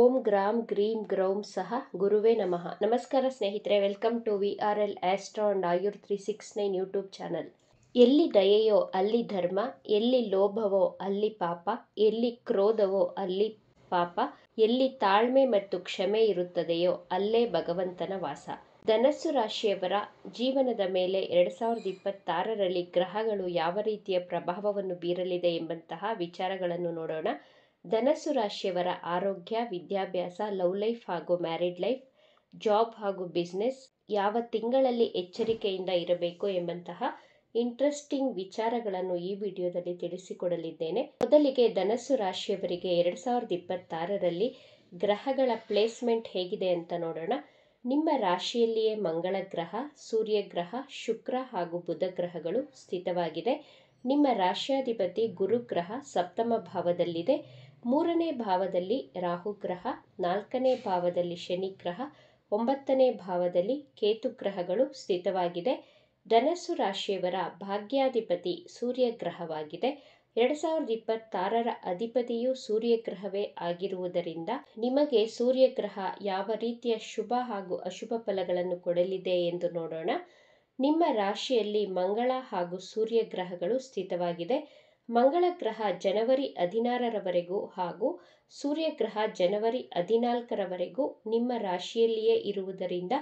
ಓಂ gram ಗ್ರೀಂ ಗ್ರೌಂ ಸಹ ಗುರುವೇ ನಮಃ. ನಮಸ್ಕಾರ ಸ್ನೇಹಿತರೆ, welcome to VRL astro and Ayur 369 YouTube channel. ಎಲ್ಲಿ ದಯೆಯೋ ಅಲ್ಲಿ ಧರ್ಮ, ಎಲ್ಲಿ ಲೋಭವೋ ಅಲ್ಲಿ ಪಾಪ, ಎಲ್ಲಿ ಕ್ರೋಧವೋ ಅಲ್ಲಿ ಪಾಪ, ಎಲ್ಲಿ ತಾಳ್ಮೆ ಮತ್ತು ಕ್ಷಮೆ ಇರುತ್ತದೆಯೋ ಅಲ್ಲೇ ಭಗವಂತನ ವಾಸ. ಧನಸ್ಸು ರಾಶಿಯವರ ಜೀವನದ ಮೇಲೆ 2026ರಲ್ಲಿ ಗ್ರಹಗಳು ಯಾವ ರೀತಿಯ ಪ್ರಭಾವವನ್ನು ಬೀರಲಿದೆ ಎಂಬಂತಹ ವಿಚಾರಗಳನ್ನು ನೋಡೋಣ. ಧನಸ್ಸು ರಾಶಿಯವರ ಆರೋಗ್ಯ, ವಿದ್ಯಾಭ್ಯಾಸ, ಲವ್ ಲೈಫ್ ಹಾಗೂ ಮ್ಯಾರಿಡ್ ಲೈಫ್, ಜಾಬ್ ಹಾಗೂ ಬಿಸ್ನೆಸ್, ಯಾವ ತಿಂಗಳಲ್ಲಿ ಎಚ್ಚರಿಕೆಯಿಂದ ಇರಬೇಕು ಎಂಬಂತಹ ಇಂಟ್ರೆಸ್ಟಿಂಗ್ ವಿಚಾರಗಳನ್ನು ಈ ವಿಡಿಯೋದಲ್ಲಿ ತಿಳಿಸಿಕೊಡಲಿದ್ದೇನೆ. ಮೊದಲಿಗೆ ಧನಸ್ಸು ರಾಶಿಯವರಿಗೆ 2026ರಲ್ಲಿ ಗ್ರಹಗಳ ಪ್ಲೇಸ್ಮೆಂಟ್ ಹೇಗಿದೆ ಅಂತ ನೋಡೋಣ. ನಿಮ್ಮ ರಾಶಿಯಲ್ಲಿಯೇ ಮಂಗಳ ಗ್ರಹ, ಸೂರ್ಯ ಗ್ರಹ, ಶುಕ್ರ ಹಾಗೂ ಬುಧ ಗ್ರಹಗಳು ಸ್ಥಿತವಾಗಿದೆ. ನಿಮ್ಮ ರಾಶ್ಯಾಧಿಪತಿ ಗುರು ಗ್ರಹ ಸಪ್ತಮ ಭಾವದಲ್ಲಿದೆ. 3ನೇ ಭಾವದಲ್ಲಿ ರಾಹು ಗ್ರಹ, 4ನೇ ಭಾವದಲ್ಲಿ ಶನಿ ಗ್ರಹ, 9ನೇ ಭಾವದಲ್ಲಿ ಕೇತು ಗ್ರಹಗಳು ಸ್ಥಿತವಾಗಿದೆ. ಧನಸ್ಸು ರಾಶಿಯವರ ಭಾಗ್ಯಾಧಿಪತಿ ಸೂರ್ಯ ಗ್ರಹವಾಗಿದೆ. 2026ರ ಅಧಿಪತಿಯು ಸೂರ್ಯ ಗ್ರಹವೇ ಆಗಿರುವುದರಿಂದ ನಿಮಗೆ ಸೂರ್ಯ ಗ್ರಹ ಯಾವ ರೀತಿಯ ಶುಭ ಹಾಗೂ ಅಶುಭ ಫಲಗಳನ್ನು ಕೊಡಲಿದೆ ಎಂದು ನೋಡೋಣ. ನಿಮ್ಮ ರಾಶಿಯಲ್ಲಿ ಮಂಗಳ ಹಾಗೂ ಸೂರ್ಯ ಗ್ರಹಗಳು ಸ್ಥಿತವಾಗಿದೆ. ಮಂಗಳ ಗ್ರಹ ಜನವರಿ 16ರವರೆಗೂ ಹಾಗೂ ಸೂರ್ಯ ಗ್ರಹ ಜನವರಿ 14ರವರೆಗೂ ನಿಮ್ಮ ರಾಶಿಯಲ್ಲಿಯೇ ಇರುವುದರಿಂದ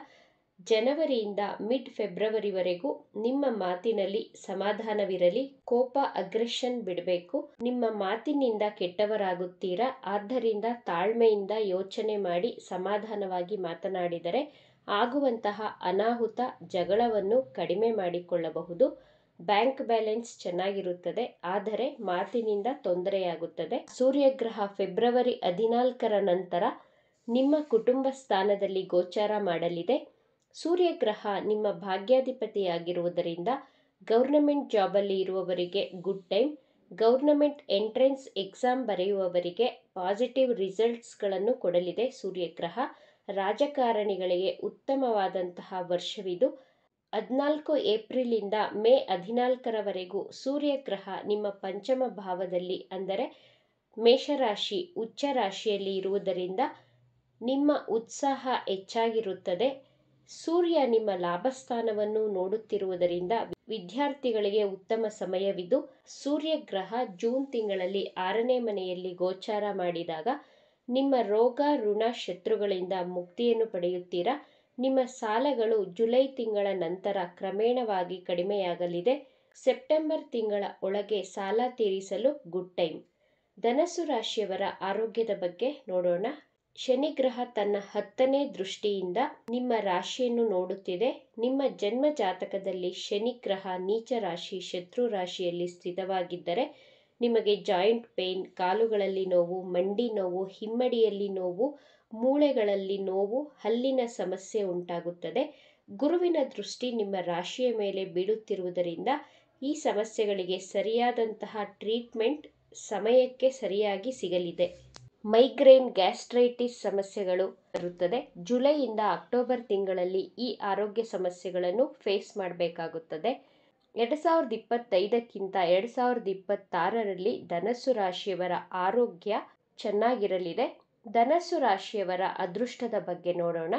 ಜನವರಿಯಿಂದ ಮಿಡ್ ಫೆಬ್ರವರಿವರೆಗೂ ನಿಮ್ಮ ಮಾತಿನಲ್ಲಿ ಸಮಾಧಾನವಿರಲಿ. ಕೋಪ, ಅಗ್ರೆಷನ್ ಬಿಡಬೇಕು. ನಿಮ್ಮ ಮಾತಿನಿಂದ ಕೆಟ್ಟವರಾಗುತ್ತೀರಾ. ಆದ್ದರಿಂದ ತಾಳ್ಮೆಯಿಂದ ಯೋಚನೆ ಮಾಡಿ ಸಮಾಧಾನವಾಗಿ ಮಾತನಾಡಿದರೆ ಆಗುವಂತಹ ಅನಾಹುತ, ಜಗಳವನ್ನು ಕಡಿಮೆ ಮಾಡಿಕೊಳ್ಳಬಹುದು. ಬ್ಯಾಂಕ್ ಬ್ಯಾಲೆನ್ಸ್ ಚೆನ್ನಾಗಿರುತ್ತದೆ, ಆದರೆ ಮಾತಿನಿಂದ ತೊಂದರೆಯಾಗುತ್ತದೆ. ಸೂರ್ಯಗ್ರಹ ಫೆಬ್ರವರಿ 14ರ ನಂತರ ನಿಮ್ಮ ಕುಟುಂಬ ಸ್ಥಾನದಲ್ಲಿ ಗೋಚಾರ ಮಾಡಲಿದೆ. ಸೂರ್ಯಗ್ರಹ ನಿಮ್ಮ ಭಾಗ್ಯಾಧಿಪತಿಯಾಗಿರುವುದರಿಂದ ಗೌರ್ನಮೆಂಟ್ ಜಾಬಲ್ಲಿ ಇರುವವರಿಗೆ good time. Government entrance exam ಬರೆಯುವವರಿಗೆ ಪಾಸಿಟಿವ್ ರಿಸಲ್ಟ್ಸ್ಗಳನ್ನು ಕೊಡಲಿದೆ ಸೂರ್ಯಗ್ರಹ. ರಾಜಕಾರಣಿಗಳಿಗೆ ಉತ್ತಮವಾದಂತಹ ವರ್ಷವಿದು. 14 ಏಪ್ರಿಲಿಂದ ಮೇ 14ರವರೆಗೂ ಸೂರ್ಯಗ್ರಹ ನಿಮ್ಮ ಪಂಚಮ ಭಾವದಲ್ಲಿ ಅಂದರೆ ಮೇಷರಾಶಿ ಉಚ್ಚ ರಾಶಿಯಲ್ಲಿ ಇರುವುದರಿಂದ ನಿಮ್ಮ ಉತ್ಸಾಹ ಹೆಚ್ಚಾಗಿರುತ್ತದೆ. ಸೂರ್ಯ ನಿಮ್ಮ ಲಾಭಸ್ಥಾನವನ್ನು ನೋಡುತ್ತಿರುವುದರಿಂದ ವಿದ್ಯಾರ್ಥಿಗಳಿಗೆ ಉತ್ತಮ ಸಮಯವಿದು. ಸೂರ್ಯಗ್ರಹ ಜೂನ್ ತಿಂಗಳಲ್ಲಿ 6ನೇ ಮನೆಯಲ್ಲಿ ಗೋಚಾರ ಮಾಡಿದಾಗ ನಿಮ್ಮ ರೋಗ, ಋಣ, ಶತ್ರುಗಳಿಂದ ಮುಕ್ತಿಯನ್ನು ಪಡೆಯುತ್ತೀರಾ. ನಿಮ್ಮ ಸಾಲಗಳು ಜುಲೈ ತಿಂಗಳ ನಂತರ ಕ್ರಮೇಣವಾಗಿ ಕಡಿಮೆಯಾಗಲಿದೆ. ಸೆಪ್ಟೆಂಬರ್ ತಿಂಗಳ ಒಳಗೆ ಸಾಲ ತೀರಿಸಲು ಗುಡ್ ಟೈಮ್. ಧನಸ್ಸು ರಾಶಿಯವರ ಆರೋಗ್ಯದ ಬಗ್ಗೆ ನೋಡೋಣ. ಶನಿಗ್ರಹ ತನ್ನ 10ನೇ ದೃಷ್ಟಿಯಿಂದ ನಿಮ್ಮ ರಾಶಿಯನ್ನು ನೋಡುತ್ತಿದೆ. ನಿಮ್ಮ ಜನ್ಮ ಜಾತಕದಲ್ಲಿ ಶನಿಗ್ರಹ ನೀಚ ರಾಶಿ, ಶತ್ರು ರಾಶಿಯಲ್ಲಿ ಸ್ಥಿತವಾಗಿದ್ದರೆ ನಿಮಗೆ ಜಾಯಿಂಟ್ ಪೇನ್, ಕಾಲುಗಳಲ್ಲಿ ನೋವು, ಮಂಡಿ ನೋವು, ಹಿಮ್ಮಡಿಯಲ್ಲಿ ನೋವು, ಮೂಳೆಗಳಲ್ಲಿ ನೋವು, ಹಲ್ಲಿನ ಸಮಸ್ಯೆ ಉಂಟಾಗುತ್ತದೆ. ಗುರುವಿನ ದೃಷ್ಟಿ ನಿಮ್ಮ ರಾಶಿಯ ಮೇಲೆ ಬೀಳುತ್ತಿರುವುದರಿಂದ ಈ ಸಮಸ್ಯೆಗಳಿಗೆ ಸರಿಯಾದಂತಹ ಟ್ರೀಟ್ಮೆಂಟ್ ಸಮಯಕ್ಕೆ ಸರಿಯಾಗಿ ಸಿಗಲಿದೆ. ಮೈಗ್ರೇನ್, ಗ್ಯಾಸ್ಟ್ರೈಟಿಸ್ ಸಮಸ್ಯೆಗಳು ಬರುತ್ತದೆ. ಜುಲೈಯಿಂದ ಅಕ್ಟೋಬರ್ ತಿಂಗಳಲ್ಲಿ ಈ ಆರೋಗ್ಯ ಸಮಸ್ಯೆಗಳನ್ನು ಫೇಸ್ ಮಾಡಬೇಕಾಗುತ್ತದೆ. 2025ಕ್ಕಿಂತ 2026ರಲ್ಲಿ ಧನಸ್ಸು ರಾಶಿಯವರ ಆರೋಗ್ಯ ಚೆನ್ನಾಗಿರಲಿದೆ. ಧನಸ್ಸು ರಾಶಿಯವರ ಅದೃಷ್ಟದ ಬಗ್ಗೆ ನೋಡೋಣ.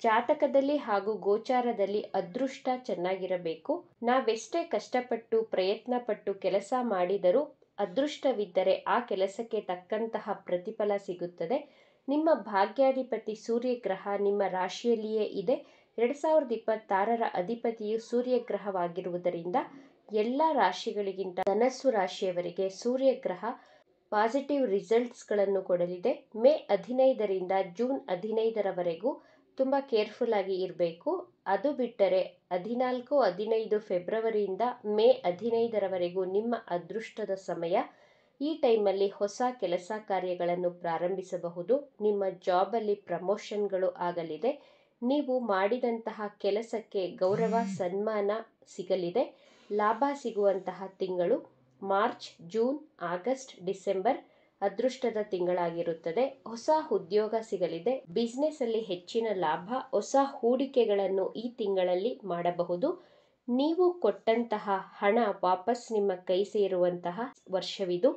ಜಾತಕದಲ್ಲಿ ಹಾಗೂ ಗೋಚಾರದಲ್ಲಿ ಅದೃಷ್ಟ ಚೆನ್ನಾಗಿರಬೇಕು. ನಾವೆಷ್ಟೇ ಕಷ್ಟಪಟ್ಟು ಪ್ರಯತ್ನಪಟ್ಟು ಕೆಲಸ ಮಾಡಿದರೂ ಅದೃಷ್ಟವಿದ್ದರೆ ಆ ಕೆಲಸಕ್ಕೆ ತಕ್ಕಂತಹ ಪ್ರತಿಫಲ ಸಿಗುತ್ತದೆ. ನಿಮ್ಮ ಭಾಗ್ಯಾಧಿಪತಿ ಸೂರ್ಯಗ್ರಹ ನಿಮ್ಮ ರಾಶಿಯಲ್ಲಿಯೇ ಇದೆ. 2026ರ ಅಧಿಪತಿಯು ಸೂರ್ಯಗ್ರಹವಾಗಿರುವುದರಿಂದ ಎಲ್ಲ ರಾಶಿಗಳಿಗಿಂತ ಧನಸ್ಸು ರಾಶಿಯವರಿಗೆ ಸೂರ್ಯಗ್ರಹ ಪಾಸಿಟಿವ್ ರಿಸಲ್ಟ್ಸ್ಗಳನ್ನು ಕೊಡಲಿದೆ. ಮೇ 15ರಿಂದ ಜೂನ್ 15ರವರೆಗೂ ತುಂಬ ಕೇರ್ಫುಲ್ ಆಗಿ ಇರಬೇಕು. ಅದು ಬಿಟ್ಟರೆ 14, 15 ಫೆಬ್ರವರಿಯಿಂದ ಮೇ 15ರವರೆಗೂ ನಿಮ್ಮ ಅದೃಷ್ಟದ ಸಮಯ. ಈ ಟೈಮಲ್ಲಿ ಹೊಸ ಕೆಲಸ ಕಾರ್ಯಗಳನ್ನು ಪ್ರಾರಂಭಿಸಬಹುದು. ನಿಮ್ಮ ಜಾಬಲ್ಲಿ ಪ್ರಮೋಷನ್ಗಳು ಆಗಲಿದೆ. ನೀವು ಮಾಡಿದಂತಹ ಕೆಲಸಕ್ಕೆ ಗೌರವ, ಸನ್ಮಾನ ಸಿಗಲಿದೆ. ಲಾಭ ಸಿಗುವಂತಹ ತಿಂಗಳು ಮಾರ್ಚ್, ಜೂನ್, ಆಗಸ್ಟ್, ಡಿಸೆಂಬರ್ ಅದೃಷ್ಟದ ತಿಂಗಳಾಗಿರುತ್ತದೆ. ಹೊಸ ಉದ್ಯೋಗ ಸಿಗಲಿದೆ. ಬಿಸ್ನೆಸ್ ಅಲ್ಲಿ ಹೆಚ್ಚಿನ ಲಾಭ, ಹೊಸ ಹೂಡಿಕೆಗಳನ್ನು ಈ ತಿಂಗಳಲ್ಲಿ ಮಾಡಬಹುದು. ನೀವು ಕೊಟ್ಟಂತಹ ಹಣ ವಾಪಸ್ ನಿಮ್ಮ ಕೈ ಸೇರುವಂತಹ ವರ್ಷವಿದು.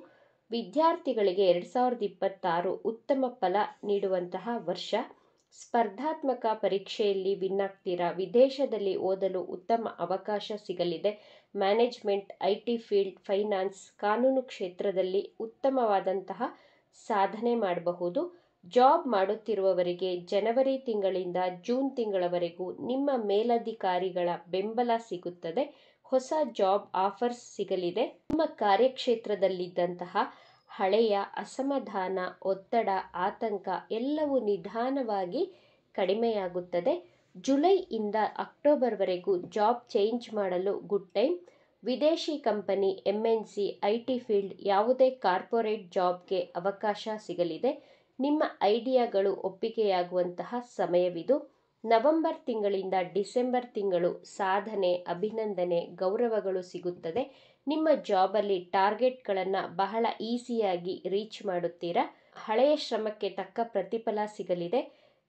ವಿದ್ಯಾರ್ಥಿಗಳಿಗೆ 2026 ಉತ್ತಮ ಫಲ ನೀಡುವಂತಹ ವರ್ಷ. ಸ್ಪರ್ಧಾತ್ಮಕ ಪರೀಕ್ಷೆಯಲ್ಲಿ ವಿನ್ ಆಗ್ತೀರಾ. ವಿದೇಶದಲ್ಲಿ ಓದಲು ಉತ್ತಮ ಅವಕಾಶ ಸಿಗಲಿದೆ. ಮ್ಯಾನೇಜ್ಮೆಂಟ್, IT ಫೀಲ್ಡ್, ಫೈನಾನ್ಸ್, ಕಾನೂನು ಕ್ಷೇತ್ರದಲ್ಲಿ ಉತ್ತಮವಾದಂತಹ ಸಾಧನೆ ಮಾಡಬಹುದು. ಜಾಬ್ ಮಾಡುತ್ತಿರುವವರಿಗೆ ಜನವರಿ ತಿಂಗಳಿಂದ ಜೂನ್ ತಿಂಗಳವರೆಗೂ ನಿಮ್ಮ ಮೇಲಧಿಕಾರಿಗಳ ಬೆಂಬಲ ಸಿಗುತ್ತದೆ. ಹೊಸ ಜಾಬ್ ಆಫರ್ಸ್ ಸಿಗಲಿದೆ. ನಿಮ್ಮ ಕಾರ್ಯಕ್ಷೇತ್ರದಲ್ಲಿದ್ದಂತಹ ಹಳೆಯ ಅಸಮಾಧಾನ, ಒತ್ತಡ, ಆತಂಕ ಎಲ್ಲವೂ ನಿಧಾನವಾಗಿ ಕಡಿಮೆಯಾಗುತ್ತದೆ. ಜುಲೈಯಿಂದ ಅಕ್ಟೋಬರ್ವರೆಗೂ ಜಾಬ್ ಚೇಂಜ್ ಮಾಡಲು ಗುಡ್ ಟೈಮ್. ವಿದೇಶಿ ಕಂಪನಿ, MNC, IT ಫೀಲ್ಡ್, ಯಾವುದೇ ಕಾರ್ಪೊರೇಟ್ ಜಾಬ್ಗೆ ಅವಕಾಶ ಸಿಗಲಿದೆ. ನಿಮ್ಮ ಐಡಿಯಾಗಳು ಒಪ್ಪಿಗೆಯಾಗುವಂತಹ ಸಮಯವಿದು. ನವೆಂಬರ್ ತಿಂಗಳಿಂದ ಡಿಸೆಂಬರ್ ತಿಂಗಳು ಸಾಧನೆ, ಅಭಿನಂದನೆ, ಗೌರವಗಳು ಸಿಗುತ್ತದೆ. ನಿಮ್ಮ ಜಾಬಲ್ಲಿ ಟಾರ್ಗೆಟ್ಗಳನ್ನು ಬಹಳ ಈಸಿಯಾಗಿ ರೀಚ್ ಮಾಡುತ್ತೀರಾ. ಹಳೆಯ ಶ್ರಮಕ್ಕೆ ತಕ್ಕ ಪ್ರತಿಫಲ ಸಿಗಲಿದೆ.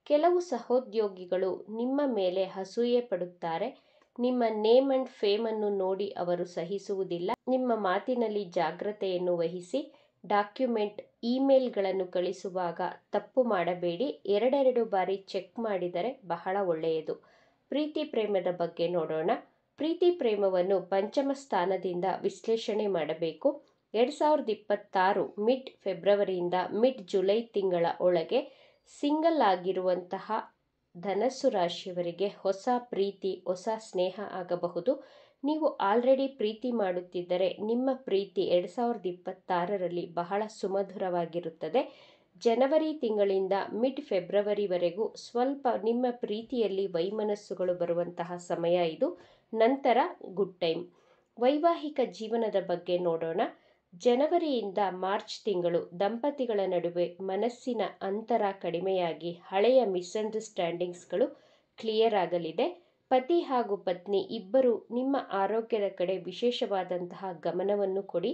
ಕೆಲವು ಸಹೋದ್ಯೋಗಿಗಳು ನಿಮ್ಮ ಮೇಲೆ ಅಸೂಯೆ ಪಡುತ್ತಾರೆ. ನಿಮ್ಮ ನೇಮ್ ಅಂಡ್ ಫೇಮ್ ಅನ್ನು ನೋಡಿ ಅವರು ಸಹಿಸುವುದಿಲ್ಲ. ನಿಮ್ಮ ಮಾತಿನಲ್ಲಿ ಜಾಗ್ರತೆಯನ್ನು ವಹಿಸಿ. ಡಾಕ್ಯುಮೆಂಟ್, ಇಮೇಲ್ಗಳನ್ನು ಕಳಿಸುವಾಗ ತಪ್ಪು ಮಾಡಬೇಡಿ. ಎರಡೆರಡು ಬಾರಿ ಚೆಕ್ ಮಾಡಿದರೆ ಬಹಳ ಒಳ್ಳೆಯದು. ಪ್ರೀತಿ ಪ್ರೇಮದ ಬಗ್ಗೆ ನೋಡೋಣ. ಪ್ರೀತಿ ಪ್ರೇಮವನ್ನು ಪಂಚಮ ಸ್ಥಾನದಿಂದ ವಿಶ್ಲೇಷಣೆ ಮಾಡಬೇಕು. 2026 ಮಿಡ್ ಫೆಬ್ರವರಿಯಿಂದ ಮಿಡ್ ಜುಲೈ ತಿಂಗಳ ಒಳಗೆ ಸಿಂಗಲ್ ಆಗಿರುವಂತಹ ಧನಸ್ಸು ರಾಶಿಯವರಿಗೆ ಹೊಸ ಪ್ರೀತಿ, ಹೊಸ ಸ್ನೇಹ ಆಗಬಹುದು. ನೀವು ಆಲ್ರೆಡಿ ಪ್ರೀತಿ ಮಾಡುತ್ತಿದ್ದರೆ ನಿಮ್ಮ ಪ್ರೀತಿ 2026ರಲ್ಲಿ ಬಹಳ ಸುಮಧುರವಾಗಿರುತ್ತದೆ. ಜನವರಿ ತಿಂಗಳಿಂದ ಮಿಡ್ ಫೆಬ್ರವರಿವರೆಗೂ ಸ್ವಲ್ಪ ನಿಮ್ಮ ಪ್ರೀತಿಯಲ್ಲಿ ವೈಮನಸ್ಸುಗಳು ಬರುವಂತಹ ಸಮಯ ಇದು. ನಂತರ ಗುಡ್ ಟೈಮ್. ವೈವಾಹಿಕ ಜೀವನದ ಬಗ್ಗೆ ನೋಡೋಣ. ಜನವರಿಯಿಂದ ಮಾರ್ಚ್ ತಿಂಗಳು ದಂಪತಿಗಳ ನಡುವೆ ಮನಸ್ಸಿನ ಅಂತರ ಕಡಿಮೆಯಾಗಿ ಹಳೆಯ ಮಿಸ್ಅಂಡರ್ಸ್ಟ್ಯಾಂಡಿಂಗ್ಸ್ಗಳು ಕ್ಲಿಯರ್ ಆಗಲಿದೆ. ಪತಿ ಹಾಗೂ ಪತ್ನಿ ಇಬ್ಬರು ನಿಮ್ಮ ಆರೋಗ್ಯದ ಕಡೆ ವಿಶೇಷವಾದಂತಹ ಗಮನವನ್ನು ಕೊಡಿ.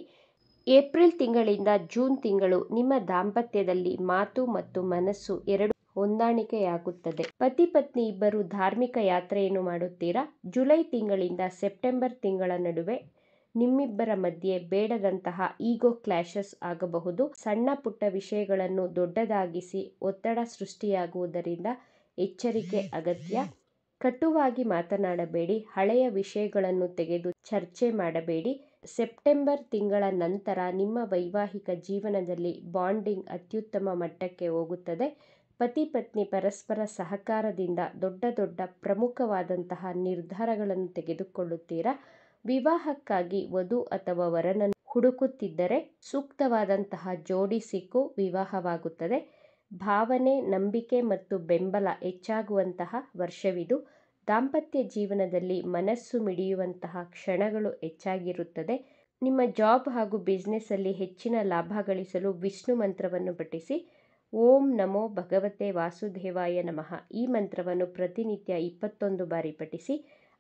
ಏಪ್ರಿಲ್ ತಿಂಗಳಿಂದ ಜೂನ್ ತಿಂಗಳು ನಿಮ್ಮ ದಾಂಪತ್ಯದಲ್ಲಿ ಮಾತು ಮತ್ತು ಮನಸ್ಸು ಎರಡು ಹೊಂದಾಣಿಕೆಯಾಗುತ್ತದೆ. ಪತಿ ಪತ್ನಿ ಇಬ್ಬರು ಧಾರ್ಮಿಕ ಯಾತ್ರೆಯನ್ನು ಮಾಡುತ್ತೀರಾ. ಜುಲೈ ತಿಂಗಳಿಂದ ಸೆಪ್ಟೆಂಬರ್ ತಿಂಗಳ ನಡುವೆ ನಿಮ್ಮಿಬ್ಬರ ಮಧ್ಯೆ ಬೇಡದಂತಹ ಈಗೋ ಕ್ಲಾಶಸ್ ಆಗಬಹುದು. ಸಣ್ಣ ಪುಟ್ಟ ವಿಷಯಗಳನ್ನು ದೊಡ್ಡದಾಗಿಸಿ ಒತ್ತಡ ಸೃಷ್ಟಿಯಾಗುವುದರಿಂದ ಎಚ್ಚರಿಕೆ ಅಗತ್ಯ. ಕಟುವಾಗಿ ಮಾತನಾಡಬೇಡಿ. ಹಳೆಯ ವಿಷಯಗಳನ್ನು ತೆಗೆದು ಚರ್ಚೆ ಮಾಡಬೇಡಿ. ಸೆಪ್ಟೆಂಬರ್ ತಿಂಗಳ ನಂತರ ನಿಮ್ಮ ವೈವಾಹಿಕ ಜೀವನದಲ್ಲಿ ಬಾಂಡಿಂಗ್ ಅತ್ಯುತ್ತಮ ಮಟ್ಟಕ್ಕೆ ಹೋಗುತ್ತದೆ. ಪತಿ ಪತ್ನಿ ಪರಸ್ಪರ ಸಹಕಾರದಿಂದ ದೊಡ್ಡ ದೊಡ್ಡ ಪ್ರಮುಖವಾದಂತಹ ನಿರ್ಧಾರಗಳನ್ನು ತೆಗೆದುಕೊಳ್ಳುತ್ತೀರಾ. ವಿವಾಹಕ್ಕಾಗಿ ವಧು ಅಥವಾ ವರನನ್ನು ಹುಡುಕುತ್ತಿದ್ದರೆ ಸೂಕ್ತವಾದಂತಹ ಜೋಡಿ ಸಿಕ್ಕು ವಿವಾಹವಾಗುತ್ತದೆ. ಭಾವನೆ, ನಂಬಿಕೆ ಮತ್ತು ಬೆಂಬಲ ಹೆಚ್ಚಾಗುವಂತಹ ವರ್ಷವಿದು. ದಾಂಪತ್ಯ ಜೀವನದಲ್ಲಿ ಮನಸ್ಸು ಮಿಡಿಯುವಂತಹ ಕ್ಷಣಗಳು ಹೆಚ್ಚಾಗಿರುತ್ತದೆ. ನಿಮ್ಮ ಜಾಬ್ ಹಾಗೂ ಬಿಸ್ನೆಸ್ ಅಲ್ಲಿ ಹೆಚ್ಚಿನ ಲಾಭ ಗಳಿಸಲು ವಿಷ್ಣು ಮಂತ್ರವನ್ನು ಪಠಿಸಿ. ಓಂ ನಮೋ ಭಗವತೆ ವಾಸುದೇವಾಯ ನಮಃ ಈ ಮಂತ್ರವನ್ನು ಪ್ರತಿನಿತ್ಯ 21 ಬಾರಿ ಪಠಿಸಿ.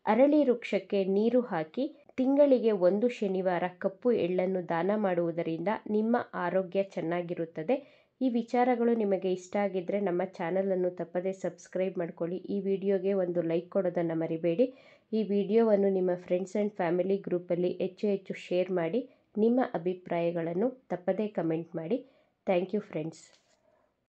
ಅರಳಿ ವೃಕ್ಷಕ್ಕೆ ನೀರು ಹಾಕಿ. ತಿಂಗಳಿಗೆ 1 ಶನಿವಾರ ಕಪ್ಪು ಎಳ್ಳನ್ನು ದಾನ ಮಾಡುವುದರಿಂದ ನಿಮ್ಮ ಆರೋಗ್ಯ ಚೆನ್ನಾಗಿರುತ್ತದೆ. ಈ ವಿಚಾರಗಳು ನಿಮಗೆ ಇಷ್ಟ ಆಗಿದ್ದರೆ ನಮ್ಮ ಚಾನಲನ್ನು ತಪ್ಪದೇ ಸಬ್ಸ್ಕ್ರೈಬ್ ಮಾಡ್ಕೊಳ್ಳಿ. ಈ ವಿಡಿಯೋಗೆ ಒಂದು ಲೈಕ್ ಕೊಡೋದನ್ನು ಮರಿಬೇಡಿ. ಈ ವಿಡಿಯೋವನ್ನು ನಿಮ್ಮ ಫ್ರೆಂಡ್ಸ್ ಆ್ಯಂಡ್ ಫ್ಯಾಮಿಲಿ ಗ್ರೂಪಲ್ಲಿ ಹೆಚ್ಚು ಶೇರ್ ಮಾಡಿ. ನಿಮ್ಮ ಅಭಿಪ್ರಾಯಗಳನ್ನು ತಪ್ಪದೇ ಕಮೆಂಟ್ ಮಾಡಿ. Thank you friends.